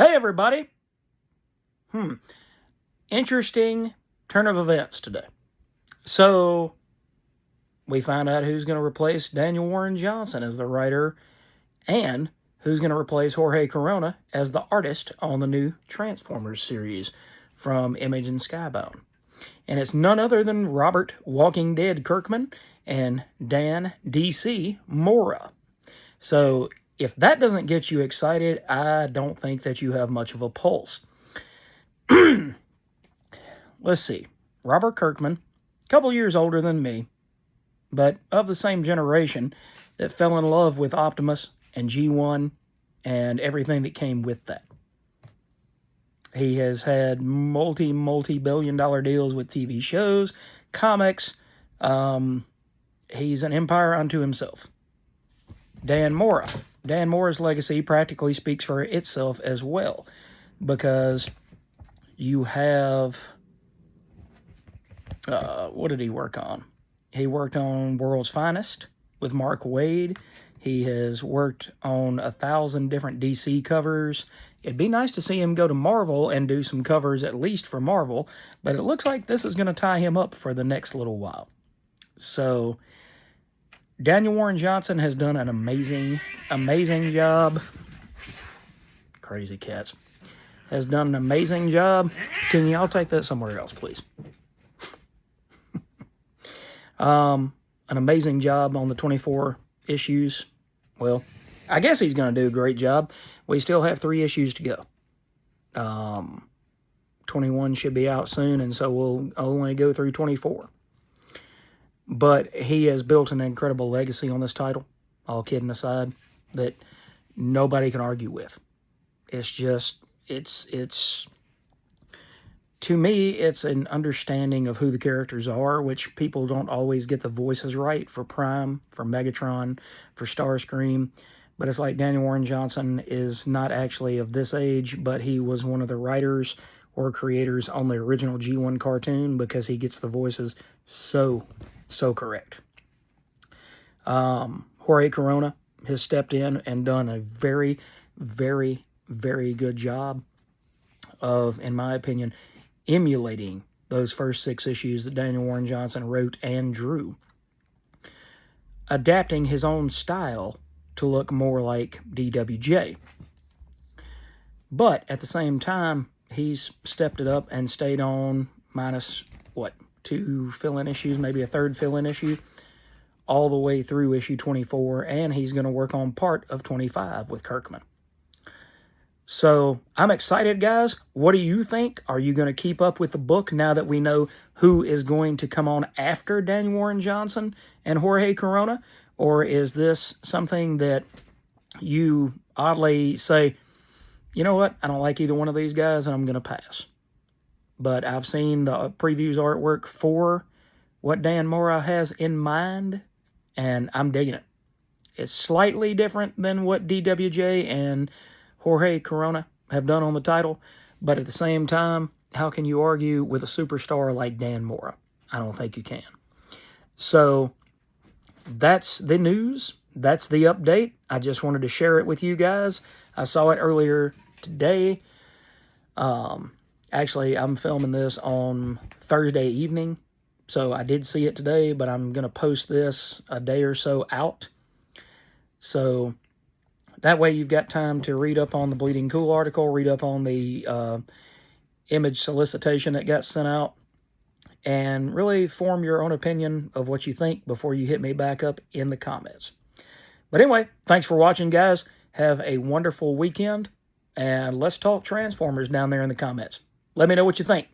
Hey, everybody. Interesting turn of events today. So, we found out who's going to replace Daniel Warren Johnson as the writer and who's going to replace Jorge Corona as the artist on the new Transformers series from Image and Skybound. And it's none other than Robert Walking Dead Kirkman and Dan DC Mora. So, if that doesn't get you excited, I don't think that you have much of a pulse. Let's see. Robert Kirkman, a couple years older than me, but of the same generation that fell in love with Optimus and G1 and everything that came with that. He has had multi-billion-dollar deals with TV shows, comics. He's an empire unto himself. Dan Mora. Dan Mora's legacy practically speaks for itself as well, because you have... what did he work on? He worked on World's Finest with Mark Waid. He has worked on 1,000 different DC covers. It'd be nice to see him go to Marvel and do some covers at least for Marvel, but it looks like this is going to tie him up for the next little while. So, Daniel Warren Johnson has done an amazing job. Crazy cats. Has done an amazing job. Can y'all take that somewhere else, please? An amazing job on the 24 issues. Well, I guess he's going to do a great job. We still have 3 issues to go. 21 should be out soon, and so we'll only go through 24. But he has built an incredible legacy on this title, all kidding aside, that nobody can argue with. It's just, it's to me, it's an understanding of who the characters are, which people don't always get the voices right for Prime, for Megatron, for Starscream. But it's like Daniel Warren Johnson is not actually of this age, but he was one of the writers or creators on the original G1 cartoon, because he gets the voices so correct. Jorge Corona has stepped in and done a very good job of, in my opinion, emulating those first 6 issues that Daniel Warren Johnson wrote and drew, adapting his own style to look more like DWJ. But at the same time, he's stepped it up and stayed on minus, 2 fill-in issues, maybe a 3rd fill-in issue, all the way through issue 24, and he's going to work on part of 25 with Kirkman. So, I'm excited, guys. What do you think? Are you going to keep up with the book now that we know who is going to come on after Daniel Warren Johnson and Jorge Corona? Or is this something that you oddly say, you know what, I don't like either one of these guys, and I'm going to pass? But I've seen the previews artwork for what Dan Mora has in mind, and I'm digging it. It's slightly different than what DWJ and Jorge Corona have done on the title, but at the same time, how can you argue with a superstar like Dan Mora? I don't think you can. So, that's the news. That's the update. I just wanted to share it with you guys. I saw it earlier today. Actually, I'm filming this on Thursday evening, so I did see it today, but I'm going to post this a day or so out. So, that way you've got time to read up on the Bleeding Cool article, read up on the image solicitation that got sent out, and really form your own opinion of what you think before you hit me back up in the comments. But anyway, thanks for watching, guys. Have a wonderful weekend, and let's talk Transformers down there in the comments. Let me know what you think.